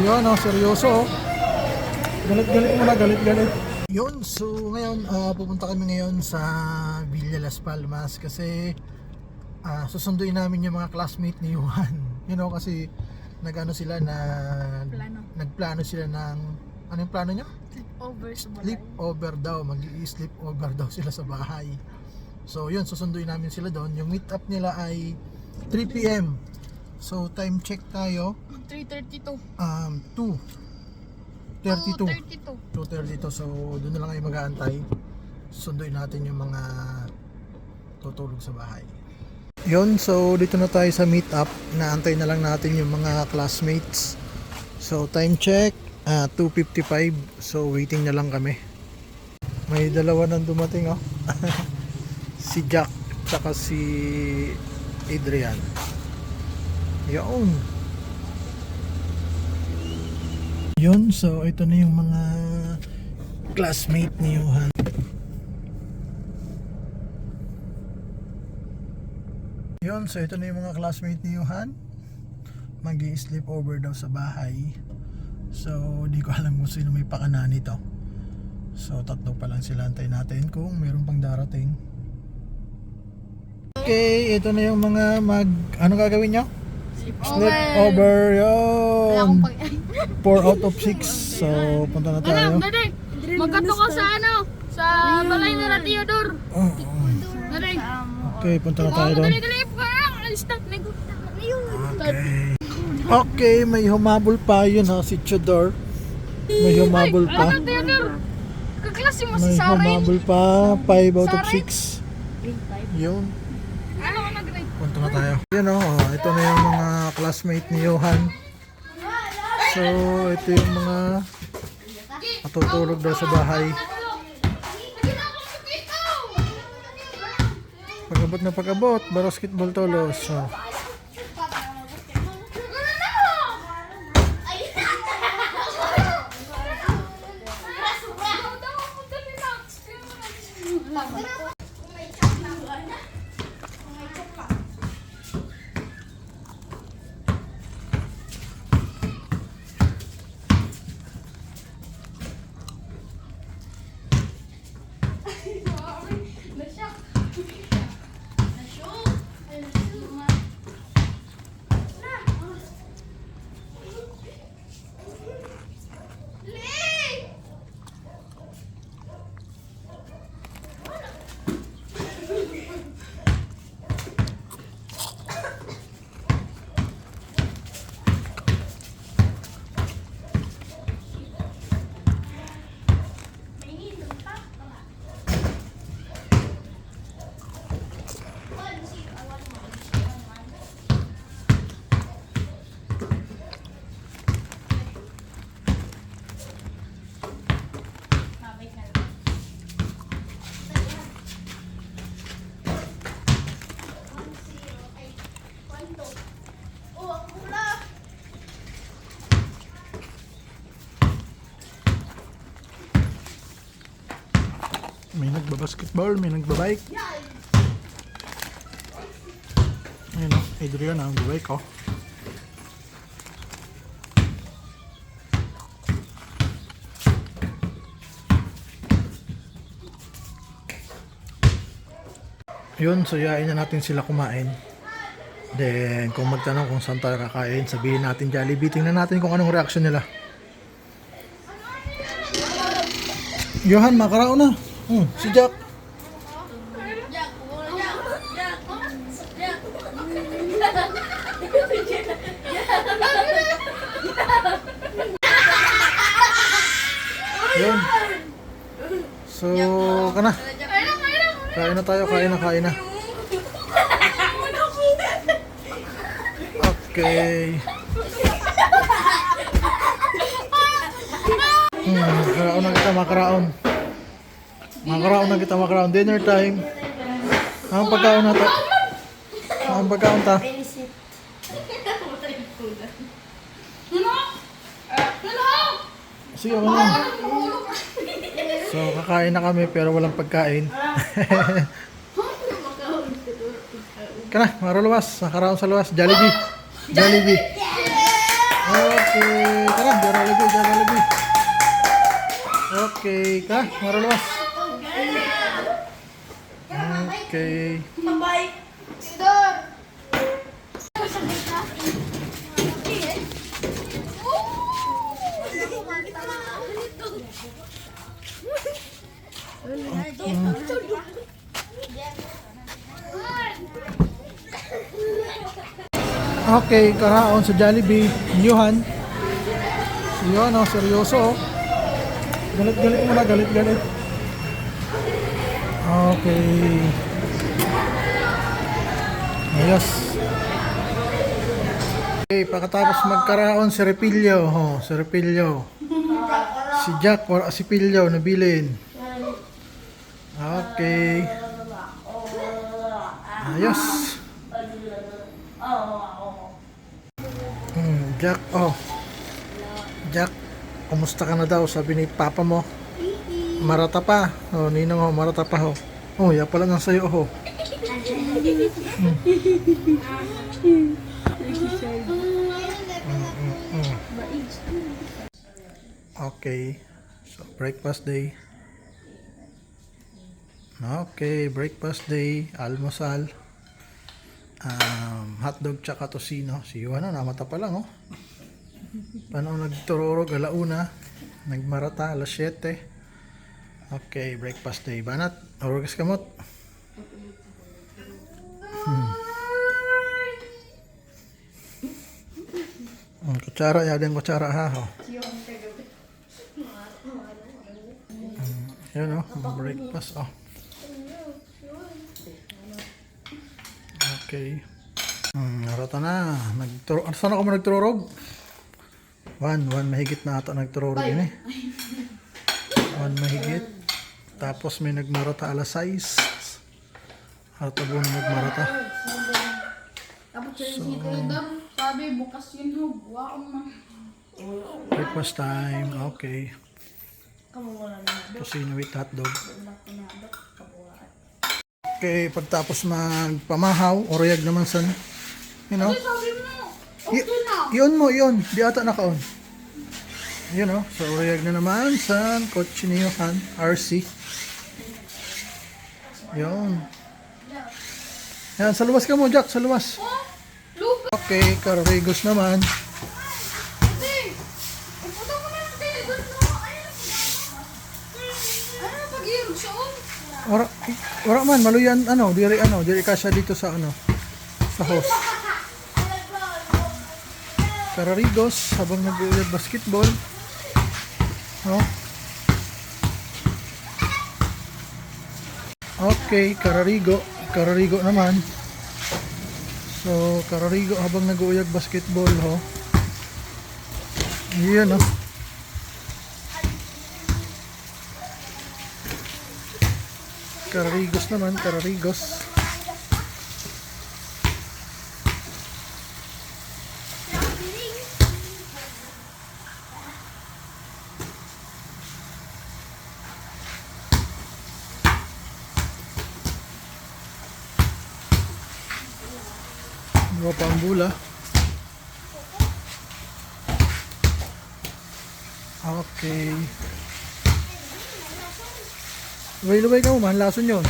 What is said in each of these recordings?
Yun, seryoso. Galit-galit mo na, galit-galit. Yun, so ngayon, pupunta kami ngayon sa Villa Las Palmas kasi susunduin namin yung mga classmate ni Juan. Kasi nagano sila na nagplano sila ng ano yung plano nyo? Sleep over daw, mag-i-sleep over daw sila sa bahay. So yun, susunduin namin sila doon. Yung meet up nila ay 3 PM. So time check tayo 3:32. 2:32. So doon na lang kayo mag-aantay. Sunduin natin yung mga tutulog sa bahay. Yun, so dito na tayo sa meet up. Naantay na lang natin yung mga classmates. So time check 2:55. So waiting na lang kami. May dalawa nang dumating si Jack tsaka si Adrian. Yun, so ito na yung mga classmate ni Johan. Yun, so ito na yung mga classmate ni Johan. Mag-i-sleep over daw sa bahay. So di ko alam kung sino may pakana nito. So tatlo pa lang sila, antay natin kung meron pang darating. Okay, ito na yung mga ano gagawin nyo? Sleep over, yun. 4 out of 6. So punta na tayo. Magkato ko sa sa balay nila Theodore. Okay, punta na tayo doon. Okay, may humabol pa yun si Theodore. May humabol pa. Kaklase mo May si Saray. humabol pa, 5 out of 6. Yun. Ano ka nag-grade? Punta na tayo. Yun ito na yung mga classmate ni Johan. So, ito yung mga matutulog daw sa bahay. Pag-abot na pag-abot, basketball tolos. So, may nagbabasketball, may nagbabike. Ayun Adrian nagbabike Yun, so yain na natin sila kumain. Then kung magtanong kung saan tayo kakain, sabihin natin Jollibee. Tingnan natin kung anong reaction nila. Johan, makarao na. Si Jack. Yun. So, kana. Kain na tayo, kain na. Okay. Makaraon na kita. Dinner time. Ang pagkaon na to. Ang pagkaon ta. Sige, ako na. So, kakain na kami pero walang pagkain. Kana, maro luwas. Nakaraon sa luwas. Jollibee. Okay. Okay, tara, Jollibee. Okay, ka, maraluwas. Okay. Okay, karaon sa Jollibee. Yuhan. Yun, oh, seryoso, oh. Galit-galit mo na, galit-galit. Okay. Ayos. Okay, pagkatapos magkaraon si Repilyo, oh, si Repilyo. Si Jack or si Pilyo nabilin. Okay. Ayos. Jack, oh. Jack, kumusta ka na daw? Sabi ni Papa mo. Marata pa. Oh, ninong, oh, marata pa, ho. Oh, ya pala nang sayo, ho. Okay. So, breakfast day. Okay, breakfast day. Almusal. Hotdog tsaka tosino. Si Juana, namata pa lang, oh. Paano nagtururog? Alauna. Nagmarata, alas 7. Okay, breakfast day. Banat, orugas kamot. Kutsara, yadang kutsara, ha, ho. Yun, oh. Breakfast, oh. Okay. Narata na. Saan ako mo nagtururog? One mahigit na ata nagtururog yun, eh. 1 mahigit. Tapos may nagmarata alas 6. Harta buo na nagmarata. Tapos si Tridam, sabi bukas yun ho. Wow na. Breakfast time. Okay. Tosino with hotdog. Okay, pagtapos magpamahaw, orayag naman san. You know? Sabi mo, okay na. Yun mo, yun. Di ata naka-on. Yun, oh. So, orayag na naman sa kotse ni Johan, RC. Yun. Yan, sa luwas ka mo, Jack. Sa luwas. Lupa. Okay, Carrigos naman. Hindi. Iputo ko na lang kayo. Ano na pag-iirog siya, oh? Ora man, maluyan, diri kasya dito sa, sa host. Carrigos, habang nag-uulad basketball. Oh. Okay, Carrarigo naman. So, Carrarigo habang nag-uuyag basketball, ho. Yan, oh. Carrarigos naman, Carrarigos. Mga pambula. Okay. Luway-luway ka mo man, lason yun.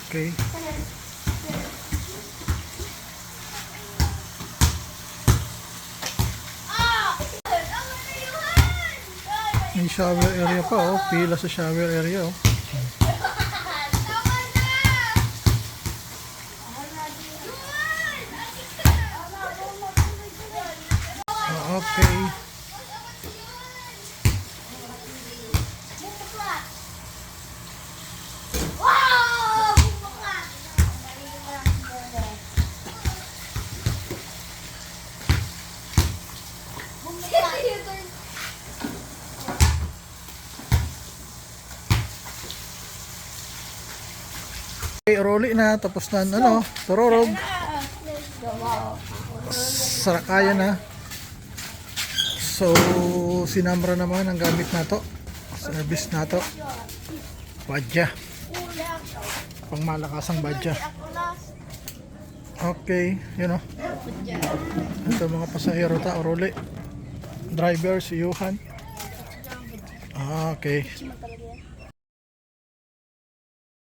Okay. May shower area pa, oh. Pila sa shower area, oh. Okay. Okay, roli na. Tapos na, ano, turorog. Sarakaya na. So, sinamra naman ang gamit na to. Service na to. Badya. Pangmalakasang badya. Okay, yun o. Ito mga pasahero ta, roli. Driver si Johan. Okay.